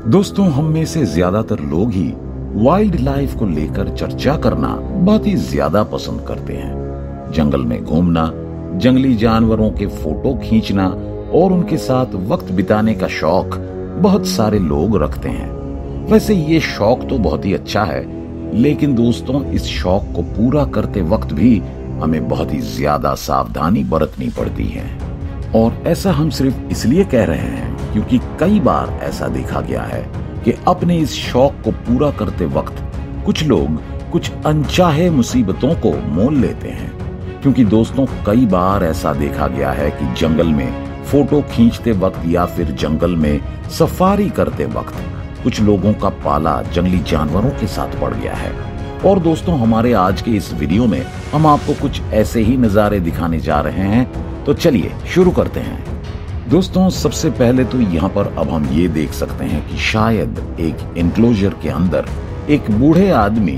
दोस्तों, हम में से ज्यादातर लोग ही वाइल्ड लाइफ को लेकर चर्चा करना बहुत ही ज्यादा पसंद करते हैं। जंगल में घूमना, जंगली जानवरों के फोटो खींचना और उनके साथ वक्त बिताने का शौक बहुत सारे लोग रखते हैं। वैसे ये शौक तो बहुत ही अच्छा है, लेकिन दोस्तों इस शौक को पूरा करते वक्त भी हमें बहुत ही ज्यादा सावधानी बरतनी पड़ती है। और ऐसा हम सिर्फ इसलिए कह रहे हैं क्योंकि कई बार ऐसा देखा गया है कि अपने इस शौक को पूरा करते वक्त कुछ लोग कुछ अनचाहे मुसीबतों को मोल लेते हैं। क्योंकि दोस्तों कई बार ऐसा देखा गया है कि जंगल में फोटो खींचते वक्त या फिर जंगल में सफारी करते वक्त कुछ लोगों का पाला जंगली जानवरों के साथ पड़ गया है। और दोस्तों हमारे आज के इस वीडियो में हम आपको कुछ ऐसे ही नजारे दिखाने जा रहे हैं, तो चलिए शुरू करते हैं। दोस्तों सबसे पहले तो यहाँ पर अब हम ये देख सकते हैं कि शायद एक एनक्लोजर के अंदर एक बूढ़े आदमी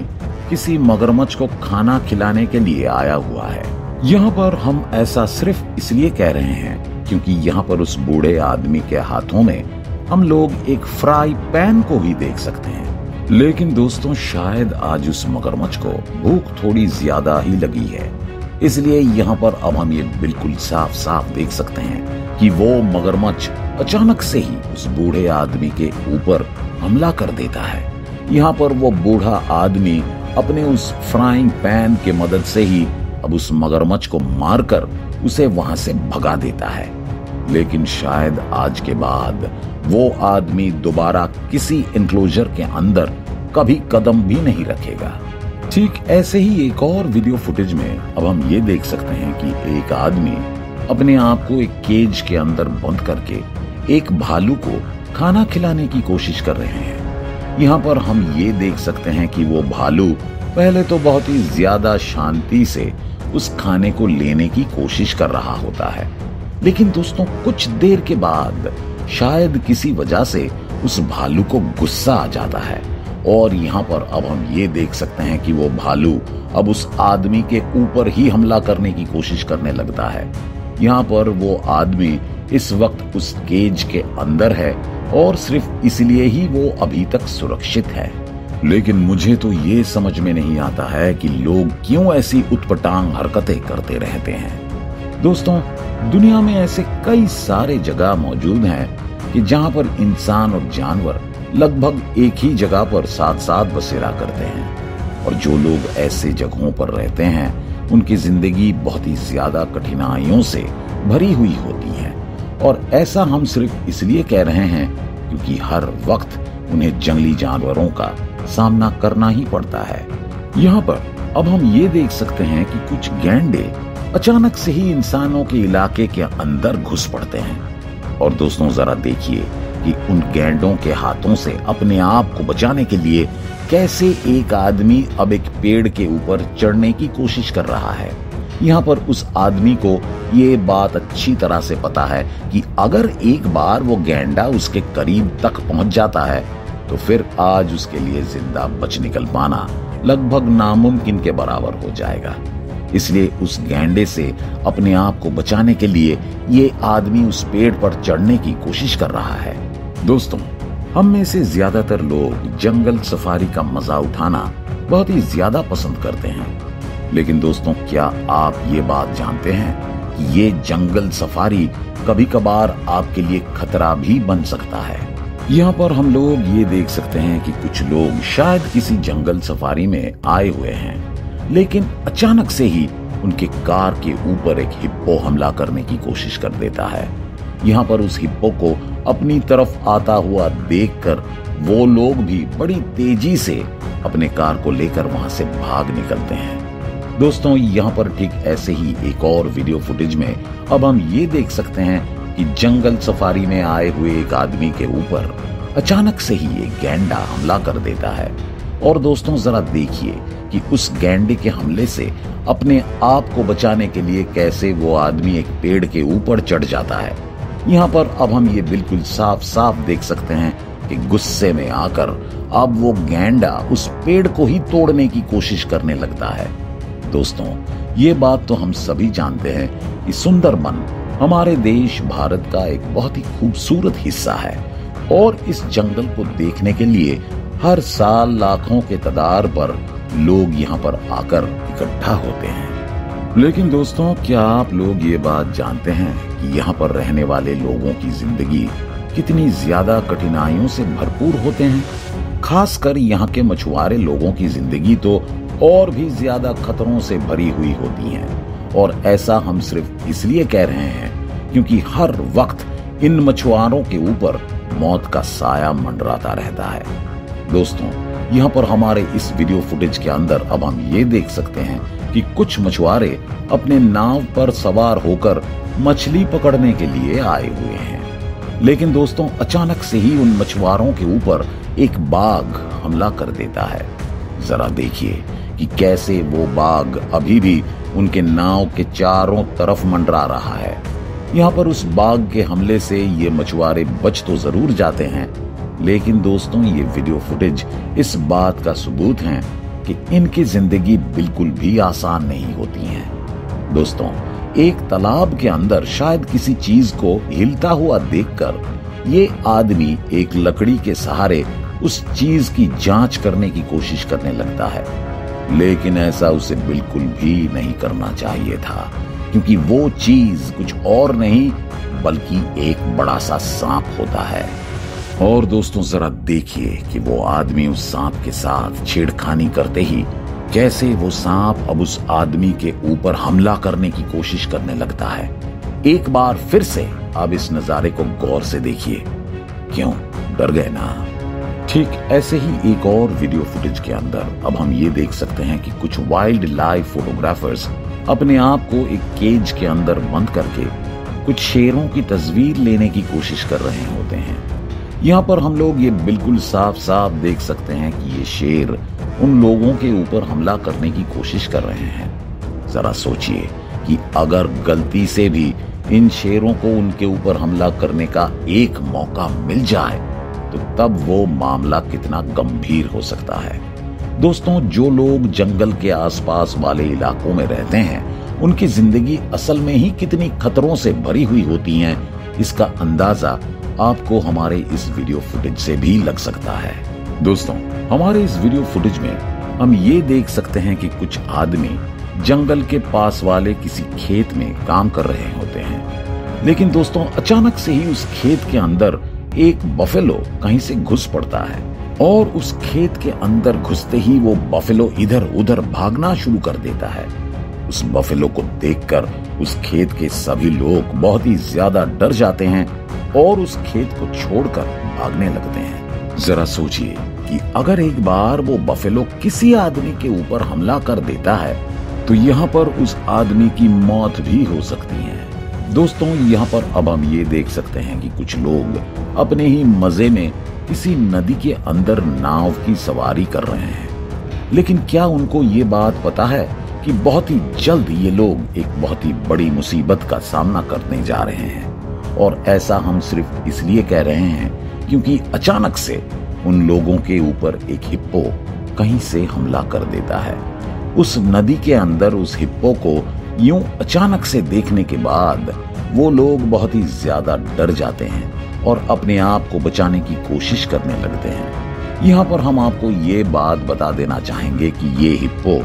किसी मगरमच्छ को खाना खिलाने के लिए आया हुआ है। यहाँ पर हम ऐसा सिर्फ इसलिए कह रहे हैं क्योंकि यहाँ पर उस बूढ़े आदमी के हाथों में हम लोग एक फ्राई पैन को भी देख सकते हैं। लेकिन दोस्तों शायद आज उस मगरमच्छ को भूख थोड़ी ज्यादा ही लगी है, इसलिए यहाँ पर अब हम ये बिल्कुल साफ साफ देख सकते हैं कि वो मगरमच्छ अचानक से ही उस बूढ़े आदमी के ऊपर हमला कर देता है। यहाँ पर वो बूढ़ा आदमी अपने उस फ्राइंग पैन के मदद से ही अब उस मगरमच्छ को मारकर उसे वहां से भगा देता है। लेकिन शायद आज के बाद वो आदमी दोबारा किसी एनक्लोजर के अंदर कभी कदम भी नहीं रखेगा। ठीक ऐसे ही एक और वीडियो फुटेज में अब हम ये देख सकते हैं कि एक आदमी अपने आप को एक केज के अंदर बंद करके एक भालू को खाना खिलाने की कोशिश कर रहे हैं। यहाँ पर हम ये देख सकते हैं कि वो भालू पहले तो बहुत ही ज्यादा शांति से उस खाने को लेने की कोशिश कर रहा होता है, लेकिन दोस्तों कुछ देर के बाद शायद किसी वजह से उस भालू को गुस्सा आ जाता है। और यहाँ पर अब हम ये देख सकते हैं कि वो भालू अब उस आदमी के ऊपर ही हमला करने की कोशिश करने लगता है। यहाँ पर वो आदमी इस वक्त उस केज के अंदर है और सिर्फ इसलिए ही वो अभी तक सुरक्षित है। लेकिन मुझे तो ये समझ में नहीं आता है कि लोग क्यों ऐसी उटपटांग हरकतें करते रहते हैं। दोस्तों दुनिया में ऐसे कई सारे जगह मौजूद हैं कि जहाँ पर इंसान और जानवर लगभग एक ही जगह पर साथ साथ बसेरा करते हैं। और जो लोग ऐसे जगहों पर रहते हैं उनकी जिंदगी बहुत ही ज्यादा कठिनाइयों से भरी हुई होती है। और ऐसा हम सिर्फ इसलिए कह रहे हैं क्योंकि हर वक्त उन्हें जंगली जानवरों का सामना करना ही पड़ता है। यहाँ पर अब हम ये देख सकते हैं कि कुछ गैंडे अचानक से ही इंसानों के इलाके के अंदर घुस पड़ते हैं। और दोस्तों जरा देखिए कि उन गैंडों के हाथों से अपने आप को बचाने के लिए कैसे एक आदमी अब एक पेड़ के ऊपर चढ़ने की कोशिश कर रहा है। यहाँ पर उस आदमी को ये बात अच्छी तरह से पता है कि अगर एक बार वो गैंडा उसके करीब तक पहुंच जाता है तो फिर आज उसके लिए जिंदा बच निकल पाना लगभग नामुमकिन के बराबर हो जाएगा। इसलिए उस गैंडे से अपने आप को बचाने के लिए ये आदमी उस पेड़ पर चढ़ने की कोशिश कर रहा है। दोस्तों हम में से ज्यादातर लोग जंगल सफारी का मजा उठाना बहुत ही ज्यादा पसंद करते हैं। लेकिन दोस्तों क्या आप ये बात जानते हैं कि ये जंगल सफारी कभी कभार आपके लिए खतरा भी बन सकता है। यहाँ पर हम लोग ये देख सकते हैं कि कुछ लोग शायद किसी जंगल सफारी में आए हुए हैं, लेकिन अचानक से ही उनके कार के ऊपर एक हिप्पो हमला करने की कोशिश कर देता है। यहाँ पर उस हिप्पो को अपनी तरफ आता हुआ देखकर वो लोग भी बड़ी तेजी से अपने कार को लेकर वहां से भाग निकलते हैं। दोस्तों यहाँ पर ठीक ऐसे ही एक और वीडियो फुटेज में अब हम ये देख सकते हैं कि जंगल सफारी में आए हुए एक आदमी के ऊपर अचानक से ही एक गैंडा हमला कर देता है। और दोस्तों जरा देखिए कि उस गैंडे के हमले से अपने आप को बचाने के लिए कैसे वो आदमी एक पेड़ के ऊपर चढ़ जाता है। यहाँ पर अब हम ये बिल्कुल साफ साफ देख सकते हैं कि गुस्से में आकर अब वो गैंडा उस पेड़ को ही तोड़ने की कोशिश करने लगता है। दोस्तों ये बात तो हम सभी जानते हैं कि सुंदरबन हमारे देश भारत का एक बहुत ही खूबसूरत हिस्सा है और इस जंगल को देखने के लिए हर साल लाखों के तादाद पर लोग यहाँ पर आकर इकट्ठा होते हैं। लेकिन दोस्तों, क्या आप लोग ये बात जानते हैं कि यहाँ पर रहने वाले लोगों की जिंदगी कितनी ज्यादा कठिनाइयों से भरपूर होते हैं। खासकर यहाँ के मछुआरे लोगों की जिंदगी तो और भी ज्यादा खतरों से भरी हुई होती है। और ऐसा हम सिर्फ इसलिए कह रहे हैं क्योंकि हर वक्त इन मछुआरों के ऊपर मौत का साया मंडराता रहता है। दोस्तों, यहाँ पर हमारे इस वीडियो फुटेज के अंदर अब हम ये देख सकते हैं कि कुछ मछुआरे अपने नाव पर सवार होकर मछली पकड़ने के लिए आए हुए हैं। लेकिन दोस्तों, अचानक से ही उन मछुआरों के ऊपर एक बाघ हमला कर देता है। जरा देखिए कि कैसे वो बाघ अभी भी उनके नाव के चारों तरफ मंडरा रहा है। यहाँ पर उस बाघ के हमले से ये मछुआरे बच तो जरूर जाते हैं, लेकिन दोस्तों, ये वीडियो फुटेज इस बात का सबूत है कि इनकी जिंदगी बिल्कुल भी आसान नहीं होती है। दोस्तों, एक तालाब के अंदर शायद किसी चीज को हिलता हुआ देखकर ये आदमी एक लकड़ी के सहारे उस चीज की जांच करने की कोशिश करने लगता है। लेकिन ऐसा उसे बिल्कुल भी नहीं करना चाहिए था, क्योंकि वो चीज कुछ और नहीं बल्कि एक बड़ा सा सांप होता है। और दोस्तों, जरा देखिए कि वो आदमी उस सांप के साथ छेड़खानी करते ही कैसे वो सांप अब उस आदमी के ऊपर हमला करने की कोशिश करने लगता है। एक बार फिर से अब इस नजारे को गौर से देखिए। क्यों डर गए ना? ठीक ऐसे ही एक और वीडियो फुटेज के अंदर अब हम ये देख सकते हैं कि कुछ वाइल्ड लाइफ फोटोग्राफर्स अपने आप को एक केज के अंदर बंद करके कुछ शेरों की तस्वीर लेने की कोशिश कर रहे होते हैं। यहाँ पर हम लोग ये बिल्कुल साफ साफ देख सकते हैं कि ये शेर उन लोगों के ऊपर हमला करने की कोशिश कर रहे हैं। जरा सोचिए कि अगर गलती से भी इन शेरों को उनके ऊपर हमला करने का एक मौका मिल जाए तो तब वो मामला कितना गंभीर हो सकता है। दोस्तों, जो लोग जंगल के आसपास वाले इलाकों में रहते हैं, उनकी जिंदगी असल में ही कितनी खतरों से भरी हुई होती है, इसका अंदाजा आपको हमारे इस वीडियो फुटेज से भी लग सकता है। दोस्तों, हमारे इस वीडियो फुटेज में हम ये देख सकते हैं कि कुछ आदमी जंगल के पास वाले किसी खेत में काम कर रहे होते हैं। लेकिन दोस्तों, अचानक से ही उस खेत के अंदर एक बफेलो कहीं से घुस पड़ता है और उस खेत के अंदर घुसते ही वो बफेलो इधर उधर भागना शुरू कर देता है। उस बफेलो को देखकर उस खेत के सभी लोग बहुत ही ज्यादा डर जाते हैं और उस खेत को छोड़कर भागने लगते हैं। जरा सोचिए कि अगर एक बार वो बफेलो किसी आदमी के ऊपर हमला कर देता है तो यहाँ पर उस आदमी की मौत भी हो सकती है। दोस्तों, यहाँ पर अब हम ये देख सकते हैं कि कुछ लोग अपने ही मजे में किसी नदी के अंदर नाव की सवारी कर रहे हैं। लेकिन क्या उनको ये बात पता है कि बहुत ही जल्द ये लोग एक बहुत ही बड़ी मुसीबत का सामना करने जा रहे हैं। और ऐसा हम सिर्फ इसलिए कह रहे हैं क्योंकि अचानक से उन लोगों के ऊपर एक हिप्पो कहीं से हमला कर देता है। उस नदी के अंदर उस हिप्पो को यूं अचानक से देखने के बाद वो लोग बहुत ही ज्यादा डर जाते हैं और अपने आप को बचाने की कोशिश करने लगते हैं। यहाँ पर हम आपको ये बात बता देना चाहेंगे कि ये हिप्पो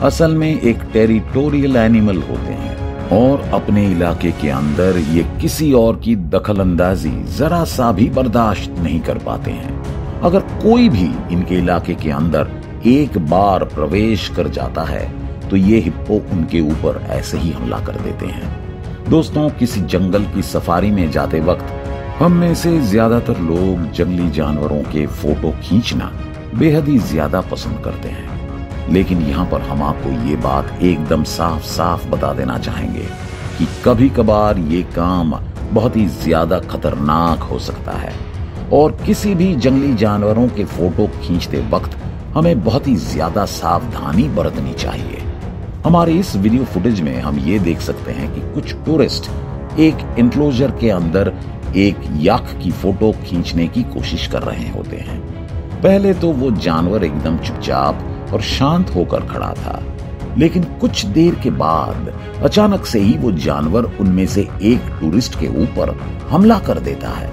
असल में एक टेरिटोरियल एनिमल होते हैं और अपने इलाके के अंदर ये किसी और की दखलंदाजी जरा सा भी बर्दाश्त नहीं कर पाते हैं। अगर कोई भी इनके इलाके के अंदर एक बार प्रवेश कर जाता है तो ये हिप्पो उनके ऊपर ऐसे ही हमला कर देते हैं। दोस्तों, किसी जंगल की सफारी में जाते वक्त हम में से ज्यादातर लोग जंगली जानवरों के फोटो खींचना बेहद ही ज्यादा पसंद करते हैं। लेकिन यहाँ पर हम आपको ये बात एकदम साफ साफ बता देना चाहेंगे कि कभी कभार ये काम बहुत ही ज्यादा खतरनाक हो सकता है और किसी भी जंगली जानवरों के फोटो खींचते वक्त हमें बहुत ही ज्यादा सावधानी बरतनी चाहिए। हमारे इस वीडियो फुटेज में हम ये देख सकते हैं कि कुछ टूरिस्ट एक एनक्लोजर के अंदर एक याक की फोटो खींचने की कोशिश कर रहे होते हैं। पहले तो वो जानवर एकदम चुपचाप और शांत होकर खड़ा था, लेकिन कुछ देर के बाद अचानक से ही वो जानवर उनमें से एक टूरिस्ट के ऊपर हमला कर देता है।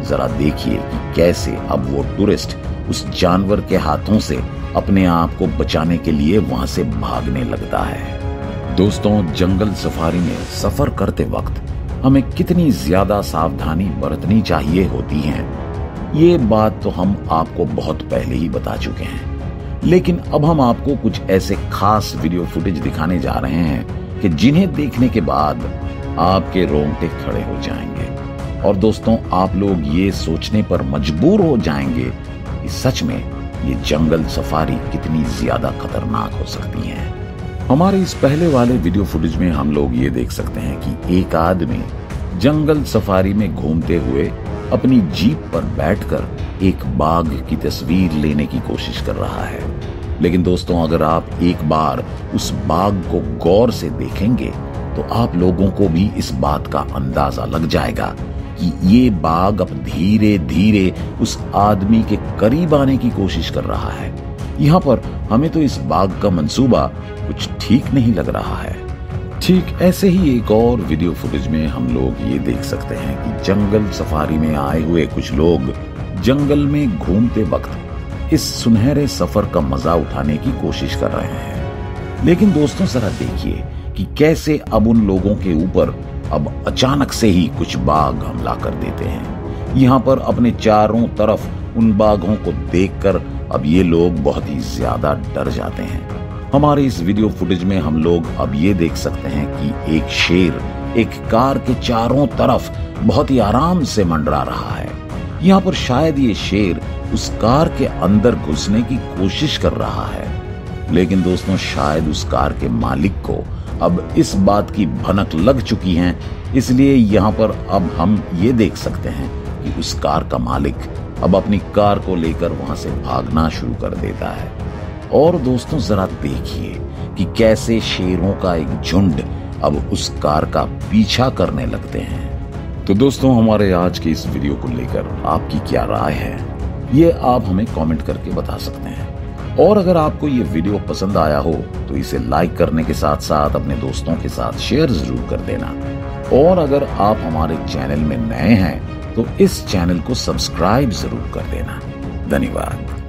जरा देखिए कि कैसे अब वो टूरिस्ट उस जानवर के हाथों से अपने आप को बचाने के लिए वहां से भागने लगता है। दोस्तों, जंगल सफारी में सफर करते वक्त हमें कितनी ज्यादा सावधानी बरतनी चाहिए होती है, ये बात तो हम आपको बहुत पहले ही बता चुके हैं। लेकिन अब हम आपको कुछ ऐसे खास वीडियो फुटेज दिखाने जा रहे हैं कि जिन्हें देखने के बाद आपके रोंगटे खड़े हो जाएंगे। और दोस्तों, आप लोग ये सोचने पर मजबूर हो जाएंगे कि सच में ये जंगल सफारी कितनी ज्यादा खतरनाक हो सकती है। हमारे इस पहले वाले वीडियो फुटेज में हम लोग ये देख सकते हैं कि एक आदमी जंगल सफारी में घूमते हुए अपनी जीप पर बैठकर एक बाघ की तस्वीर लेने की कोशिश कर रहा है। लेकिन दोस्तों, अगर आप एक बार उस बाघ को गौर से देखेंगे तो आप लोगों को भी इस बात का अंदाजा लग जाएगा कि ये बाघ अब धीरे धीरे उस आदमी के करीब आने की कोशिश कर रहा है। यहाँ पर हमें तो इस बाघ का मंसूबा कुछ ठीक नहीं लग रहा है। ठीक ऐसे ही एक और वीडियो फुटेज में हम लोग ये देख सकते हैं कि जंगल सफारी में आए हुए कुछ लोग जंगल में घूमते वक्त इस सुनहरे सफर का मजा उठाने की कोशिश कर रहे हैं। लेकिन दोस्तों, जरा देखिए कि कैसे अब उन लोगों के ऊपर अब अचानक से ही कुछ बाघ हमला कर देते हैं। यहाँ पर अपने चारों तरफ उन बाघों को देखकर अब ये लोग बहुत ही ज्यादा डर जाते हैं। हमारे इस वीडियो फुटेज में हम लोग अब ये देख सकते हैं कि एक शेर एक कार के चारों तरफ बहुत ही आराम से मंडरा रहा है। यहाँ पर शायद ये शेर उस कार के अंदर घुसने की कोशिश कर रहा है। लेकिन दोस्तों, शायद उस कार के मालिक को अब इस बात की भनक लग चुकी है, इसलिए यहाँ पर अब हम ये देख सकते हैं कि उस कार का मालिक अब अपनी कार को लेकर वहां से भागना शुरू कर देता है। और दोस्तों, जरा देखिए कि कैसे शेरों का एक झुंड अब उस कार का पीछा करने लगते हैं। तो दोस्तों, हमारे आज के इस वीडियो को लेकर आपकी क्या राय है, ये आप हमें कमेंट करके बता सकते हैं। और अगर आपको ये वीडियो पसंद आया हो तो इसे लाइक करने के साथ साथ अपने दोस्तों के साथ शेयर जरूर कर देना। और अगर आप हमारे चैनल में नए हैं तो इस चैनल को सब्सक्राइब जरूर कर देना। धन्यवाद।